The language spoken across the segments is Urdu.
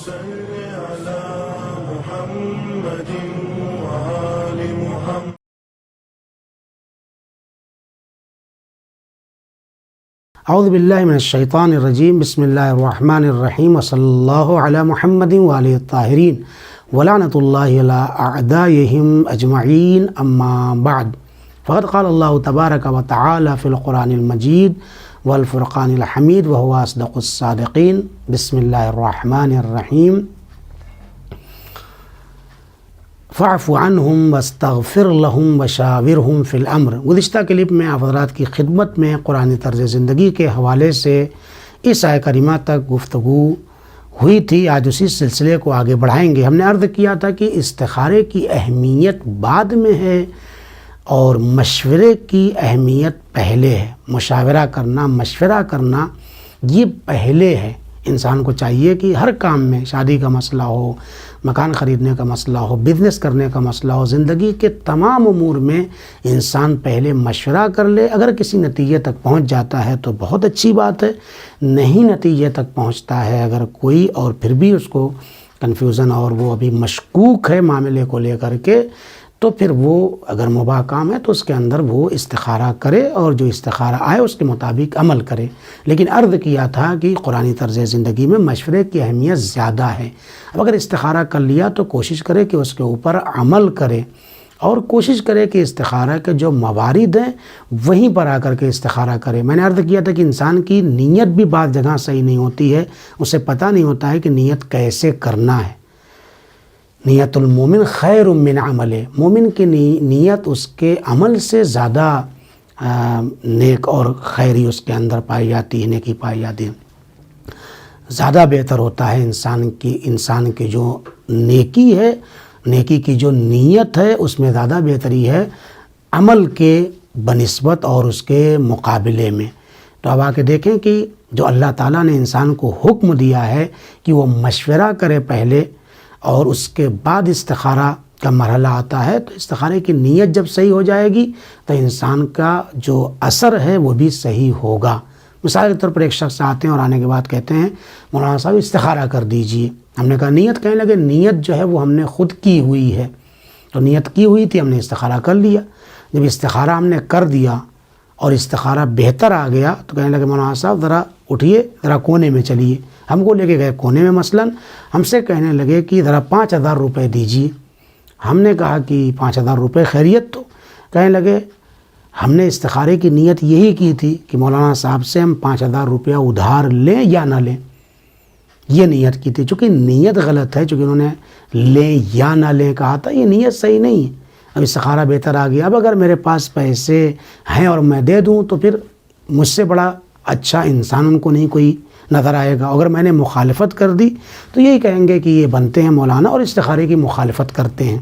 صل على محمد وآل محمد. اعوذ باللہ من الشیطان الرجیم. بسم اللہ الرحمن الرحیم. وصلی اللہ علی محمد وآلہ الطاہرین ولعنۃ اللہ علی اعدائہم اجمعین. اما بعد فقد قال اللہ تبارک و تعالی فی القرآن المجید والفرقان الحمید وهو اصدق الصادقین. بسم اللہ الرحمن الرحیم. فاعف عنہم واستغفر لہم وشاورہم فی الامر. گزشتہ کلپ میں آپ حضرات کی خدمت میں قرآن طرز زندگی کے حوالے سے اس آیہ کریمہ تک گفتگو ہوئی تھی. آج اسی سلسلے کو آگے بڑھائیں گے. ہم نے عرض کیا تھا کہ استخارے کی اہمیت بعد میں ہے اور مشورے کی اہمیت پہلے ہے. مشاورہ کرنا، مشورہ کرنا یہ پہلے ہے. انسان کو چاہیے کہ ہر کام میں، شادی کا مسئلہ ہو، مکان خریدنے کا مسئلہ ہو، بزنس کرنے کا مسئلہ ہو، زندگی کے تمام امور میں انسان پہلے مشورہ کر لے. اگر کسی نتیجے تک پہنچ جاتا ہے تو بہت اچھی بات ہے. نہیں نتیجے تک پہنچتا ہے اگر کوئی اور پھر بھی اس کو کنفیوژن اور وہ ابھی مشکوک ہے معاملے کو لے کر کے، تو پھر وہ اگر مباح کام ہے تو اس کے اندر وہ استخارہ کرے اور جو استخارہ آئے اس کے مطابق عمل کرے. لیکن عرض کیا تھا کہ قرآنی طرز زندگی میں مشورے کی اہمیت زیادہ ہے. اب اگر استخارہ کر لیا تو کوشش کرے کہ اس کے اوپر عمل کرے اور کوشش کرے کہ استخارہ کے جو موارد ہیں وہیں پر آ کر کے استخارہ کرے. میں نے عرض کیا تھا کہ انسان کی نیت بھی بعض جگہ صحیح نہیں ہوتی ہے. اسے پتہ نہیں ہوتا ہے کہ نیت کیسے کرنا ہے. نیت المومن خیر من عمل. مومن کی نیت اس کے عمل سے زیادہ نیک اور خیری اس کے اندر پائی جاتی ہے، نیکی پائی جاتی ہے. زیادہ بہتر ہوتا ہے انسان کی جو نیکی ہے، نیکی کی جو نیت ہے اس میں زیادہ بہتری ہے عمل کے بنسبت اور اس کے مقابلے میں. تو اب آ کے دیکھیں کہ جو اللہ تعالیٰ نے انسان کو حکم دیا ہے کہ وہ مشورہ کرے پہلے اور اس کے بعد استخارہ کا مرحلہ آتا ہے، تو استخارے کی نیت جب صحیح ہو جائے گی تو انسان کا جو اثر ہے وہ بھی صحیح ہوگا. مثال کے طور پر ایک شخص آتے ہیں اور آنے کے بعد کہتے ہیں مولانا صاحب استخارہ کر دیجئے. ہم نے کہا نیت، کہنے لگے نیت جو ہے وہ ہم نے خود کی ہوئی ہے. تو نیت کی ہوئی تھی، ہم نے استخارہ کر لیا. جب استخارہ ہم نے کر دیا اور استخارہ بہتر آ گیا تو کہنے لگے مولانا صاحب ذرا اٹھیے، ذرا کونے میں چلیے. ہم کو لے کے گئے کونے میں. مثلا ہم سے کہنے لگے کہ ذرا 5,000 روپے دیجیے. ہم نے کہا کہ 5,000 روپے خیریت؟ تو کہنے لگے ہم نے استخارے کی نیت یہی کی تھی کہ مولانا صاحب سے ہم 5,000 روپیہ ادھار لیں یا نہ لیں. یہ نیت کی تھی. چونکہ نیت غلط ہے، چونکہ انہوں نے لیں یا نہ لیں کہا تھا، یہ نیت صحیح نہیں ہے. اب استخارہ بہتر آ گیا. اب اگر میرے پاس پیسے ہیں اور میں دے دوں تو پھر مجھ سے بڑا اچھا انسان ان کو نہیں کوئی نظر آئے گا. اگر میں نے مخالفت کر دی تو یہی کہیں گے کہ یہ بنتے ہیں مولانا اور استخارے کی مخالفت کرتے ہیں.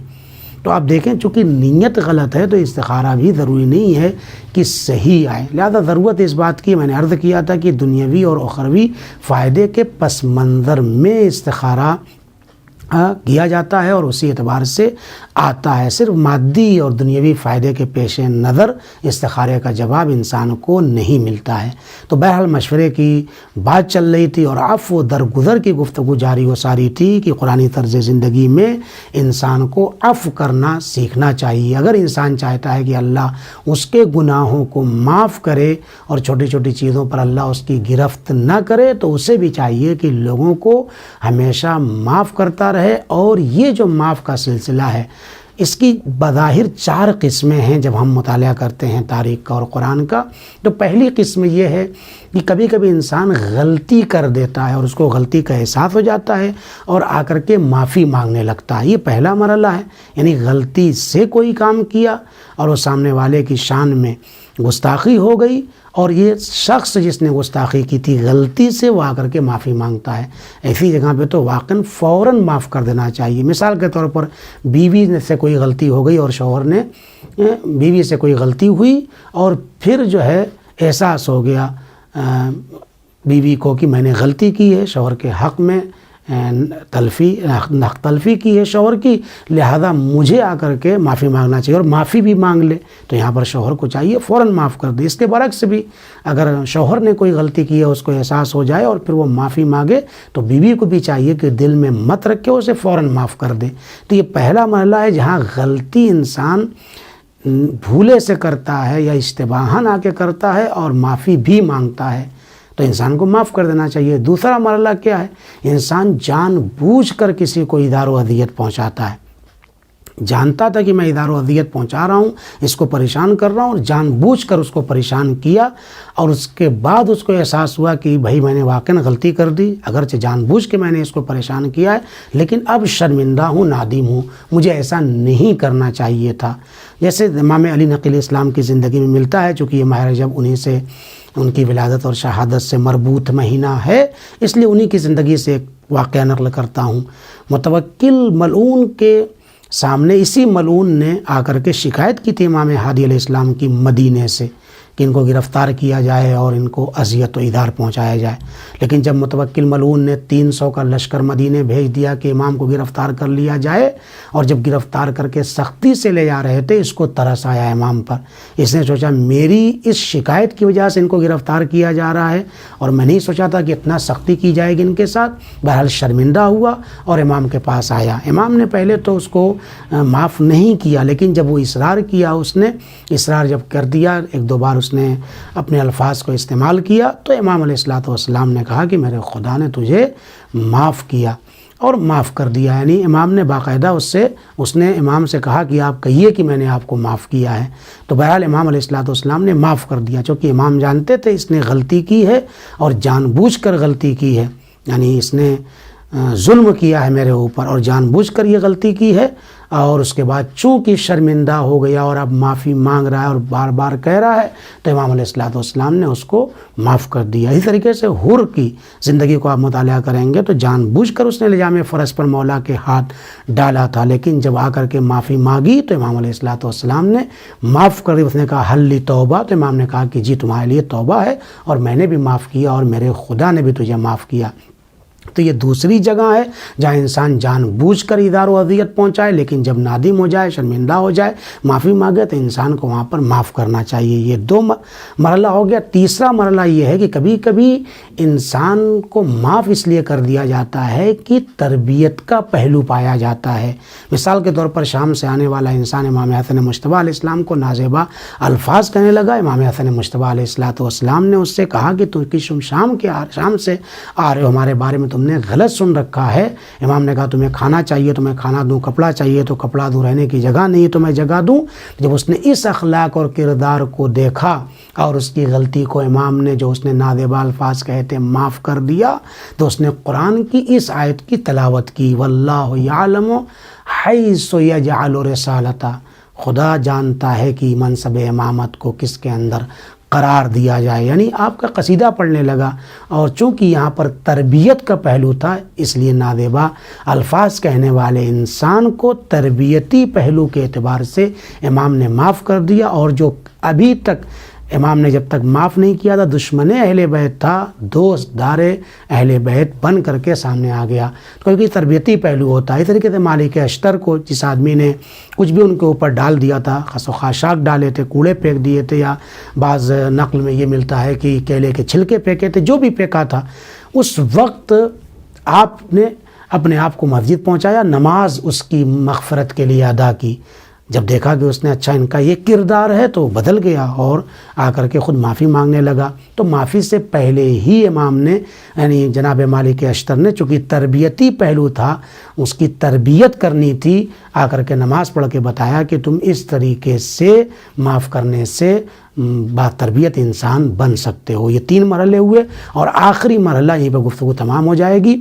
تو آپ دیکھیں چونکہ نیت غلط ہے تو استخارہ بھی ضروری نہیں ہے کہ صحیح آئے. لہذا ضرورت اس بات کی، میں نے عرض کیا تھا کہ دنیاوی اور اخروی فائدے کے پس منظر میں استخارہ کیا جاتا ہے اور اسی اعتبار سے آتا ہے. صرف مادی اور دنیاوی فائدے کے پیش نظر استخارے کا جواب انسان کو نہیں ملتا ہے. تو بہرحال مشورے کی بات چل رہی تھی اور عفو و درگزر کی گفتگو جاری و ساری تھی کہ قرآنی طرز زندگی میں انسان کو عفو کرنا سیکھنا چاہیے. اگر انسان چاہتا ہے کہ اللہ اس کے گناہوں کو معاف کرے اور چھوٹی چھوٹی چیزوں پر اللہ اس کی گرفت نہ کرے تو اسے بھی چاہیے کہ لوگوں کو ہمیشہ معاف کرتا رہے. اور یہ جو معاف کا سلسلہ ہے اس کی بظاہر 4 قسمیں ہیں. جب ہم مطالعہ کرتے ہیں تاریخ کا اور قرآن کا تو پہلی قسم یہ ہے کہ کبھی کبھی انسان غلطی کر دیتا ہے اور اس کو غلطی کا احساس ہو جاتا ہے اور آ کر کے معافی مانگنے لگتا ہے. یہ پہلا مرحلہ ہے. یعنی غلطی سے کوئی کام کیا اور وہ سامنے والے کی شان میں گستاخی ہو گئی اور یہ شخص جس نے گستاخی کی تھی غلطی سے وہ آ کر کے معافی مانگتا ہے. ایسی جگہ پہ تو واقعاً فوراً معاف کر دینا چاہیے. مثال کے طور پر بیوی سے کوئی غلطی ہو گئی اور شوہر نے بیوی سے کوئی غلطی ہوئی اور پھر جو ہے احساس ہو گیا بیوی کو کہ میں نے غلطی کی ہے، شوہر کے حق میں تلفی کی ہے شوہر کی، لہذا مجھے آ کر کے معافی مانگنا چاہیے اور معافی بھی مانگ لے. تو یہاں پر شوہر کو چاہیے فوراً معاف کر دے. اس کے برعکس بھی اگر شوہر نے کوئی غلطی کی ہے اس کو احساس ہو جائے اور پھر وہ معافی مانگے تو بیوی کو بھی چاہیے کہ دل میں مت رکھے، اسے فوراً معاف کر دے. تو یہ پہلا مرحلہ ہے جہاں غلطی انسان بھولے سے کرتا ہے یا اشتباہاً آ کے کرتا ہے اور معافی بھی مانگتا ہے تو انسان کو معاف کر دینا چاہیے. دوسرا مرحلہ کیا ہے؟ انسان جان بوجھ کر کسی کو ایذا و اذیت پہنچاتا ہے. جانتا تھا کہ میں ایذا و اذیت پہنچا رہا ہوں، اس کو پریشان کر رہا ہوں، اور جان بوجھ کر اس کو پریشان کیا اور اس کے بعد اس کو احساس ہوا کہ بھائی میں نے واقعاً غلطی کر دی، اگرچہ جان بوجھ کے میں نے اس کو پریشان کیا ہے لیکن اب شرمندہ ہوں، نادم ہوں، مجھے ایسا نہیں کرنا چاہیے تھا. جیسے امام علی نقی اسلام کی زندگی میں ملتا ہے، چونکہ یہ ماہ رجب انہی سے ان کی ولادت اور شہادت سے مربوط مہینہ ہے، اس لیے انہی کی زندگی سے ایک واقعہ نقل کرتا ہوں. متوکل ملعون کے سامنے اسی ملعون نے آ کر کے شکایت کی تھی امام ہادی علیہ السلام کی مدینے سے کہ ان کو گرفتار کیا جائے اور ان کو اذیت و ایذار پہنچایا جائے. لیکن جب متوکل ملعون نے 300 کا لشکر مدینے بھیج دیا کہ امام کو گرفتار کر لیا جائے، اور جب گرفتار کر کے سختی سے لے جا رہے تھے اس کو ترس آیا امام پر. اس نے سوچا میری اس شکایت کی وجہ سے ان کو گرفتار کیا جا رہا ہے اور میں نہیں سوچا تھا کہ اتنا سختی کی جائے گی ان کے ساتھ. بہرحال شرمندہ ہوا اور امام کے پاس آیا. امام نے پہلے تو اس کو معاف نہیں کیا، لیکن جب وہ اصرار کیا، اس نے اصرار جب کر دیا، ایک دو بار اس نے اپنے الفاظ کو استعمال کیا، تو امام علیہ السلام نے کہا کہ میرے خدا نے تجھے معاف کیا اور معاف کر دیا. یعنی امام نے باقاعدہ اس نے امام سے کہا کہ آپ کہیے کہ میں نے آپ کو معاف کیا ہے. تو بہرحال امام علیہ السلام نے معاف کر دیا، چونکہ امام جانتے تھے اس نے غلطی کی ہے اور جان بوجھ کر غلطی کی ہے، یعنی اس نے ظلم کیا ہے میرے اوپر اور جان بوجھ کر یہ غلطی کی ہے. اور اس کے بعد چونکہ شرمندہ ہو گیا اور اب معافی مانگ رہا ہے اور بار بار کہہ رہا ہے تو امام علیہ السلام نے اس کو معاف کر دیا. اسی طریقے سے حر کی زندگی کو آپ مطالعہ کریں گے تو جان بوجھ کر اس نے لجام فرض پر مولا کے ہاتھ ڈالا تھا، لیکن جب آ کر کے معافی مانگی تو امام علیہ السلام نے معاف کر دی. اس نے کہا حل لی توبہ، تو امام نے کہا کہ جی تمہارے لیے توبہ ہے اور میں نے بھی معاف کیا اور میرے خدا نے بھی تجھے معاف کیا. تو یہ دوسری جگہ ہے جہاں انسان جان بوجھ کر ایذار و اذیت پہنچائے، لیکن جب نادم ہو جائے، شرمندہ ہو جائے، معافی مانگے تو انسان کو وہاں پر معاف کرنا چاہیے. یہ دو مرحلہ ہو گیا. تیسرا مرحلہ یہ ہے کہ کبھی کبھی انسان کو معاف اس لیے کر دیا جاتا ہے کہ تربیت کا پہلو پایا جاتا ہے. مثال کے طور پر شام سے آنے والا انسان امام حسن مجتبیٰ علیہ السلام کو نازیبا الفاظ کہنے لگا. امام حسن مجتبیٰ علیہ السلام نے اس سے کہا کہ تم شام سے آ رہے ہو، ہمارے بارے میں تم نے غلط سن رکھا ہے. امام نے کہا تمہیں کھانا چاہیے تو میں کھانا دوں، کپڑا چاہیے تو کپڑا دوں، رہنے کی جگہ نہیں تو میں جگہ دوں. جب اس نے اس اخلاق اور کردار کو دیکھا اور اس کی غلطی کو امام نے جو اس نے نازیبا الفاظ کہتے معاف کر دیا تو اس نے قرآن کی اس آیت کی تلاوت کی، واللہ یعلم حیث یجعل رسالتہ، خدا جانتا ہے کہ منصب امامت کو کس کے اندر قرار دیا جائے. یعنی آپ کا قصیدہ پڑھنے لگا اور چونکہ یہاں پر تربیت کا پہلو تھا اس لیے نازیبا الفاظ کہنے والے انسان کو تربیتی پہلو کے اعتبار سے امام نے معاف کر دیا. اور جو ابھی تک امام نے جب تک معاف نہیں کیا تھا دشمن اہل بیت تھا، دوست دار اہل بیت بن کر کے سامنے آ گیا، کیونکہ تربیتی پہلو ہوتا ہے. اس طریقے سے مالک اشتر کو جس آدمی نے کچھ بھی ان کے اوپر ڈال دیا تھا، خس و خاشاک ڈالے تھے، کوڑے پھینک دیے تھے، یا بعض نقل میں یہ ملتا ہے کہ کیلے کے چھلکے پھینکے تھے، جو بھی پھینکا تھا، اس وقت آپ نے اپنے آپ کو مسجد پہنچایا، نماز اس کی مغفرت کے لیے ادا کی. جب دیکھا کہ اس نے اچھا ان کا یہ کردار ہے تو بدل گیا اور آ کر کے خود معافی مانگنے لگا. تو معافی سے پہلے ہی امام نے یعنی جناب مالک اشتر نے چونکہ تربیتی پہلو تھا، اس کی تربیت کرنی تھی، آ کر کے نماز پڑھ کے بتایا کہ تم اس طریقے سے معاف کرنے سے با تربیت انسان بن سکتے ہو. یہ 3 مرحلے ہوئے اور آخری مرحلہ یہیں پہ گفتگو تمام ہو جائے گی.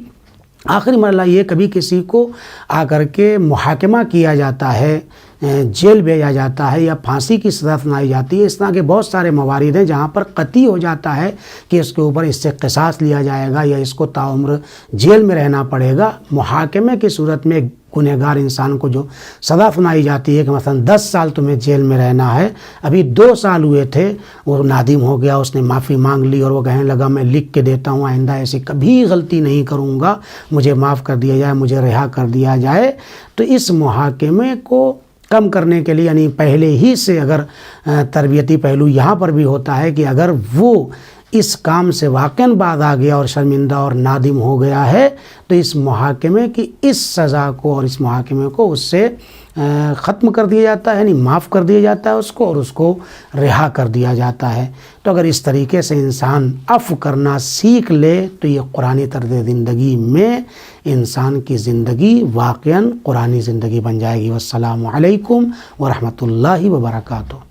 آخری مرحلہ یہ کبھی کسی کو آ کر کے محاکمہ کیا جاتا ہے، جیل بھیجا جاتا ہے یا پھانسی کی سزا سنائی جاتی ہے. اس طرح کے بہت سارے موارد ہیں جہاں پر قطعی ہو جاتا ہے کہ اس کے اوپر اس سے قصاص لیا جائے گا یا اس کو تاعمر جیل میں رہنا پڑے گا. محاکمے کی صورت میں گنہگار انسان کو جو سزا سنائی جاتی ہے کہ مثلا 10 سال تمہیں جیل میں رہنا ہے، ابھی 2 سال ہوئے تھے، وہ نادم ہو گیا، اس نے معافی مانگ لی اور وہ کہنے لگا میں لکھ کے دیتا ہوں آئندہ ایسی کبھی غلطی نہیں کروں گا، مجھے معاف کر دیا جائے، مجھے رہا کر دیا جائے، تو اس محاکمے کو کم کرنے کے لیے یعنی پہلے ہی سے اگر تربیتی پہلو یہاں پر بھی ہوتا ہے کہ اگر وہ اس کام سے واقعاً باز آ گیا اور شرمندہ اور نادم ہو گیا ہے تو اس محاکمے کی اس سزا کو اور اس محاکمے کو اس سے ختم کر دیا جاتا ہے، یعنی معاف کر دیا جاتا ہے اس کو اور اس کو رہا کر دیا جاتا ہے۔ تو اگر اس طریقے سے انسان عفو کرنا سیکھ لے تو یہ قرآنی طرز زندگی میں انسان کی زندگی واقعاً قرآنی زندگی بن جائے گی۔ والسلام علیکم ورحمۃ اللہ وبرکاتہ۔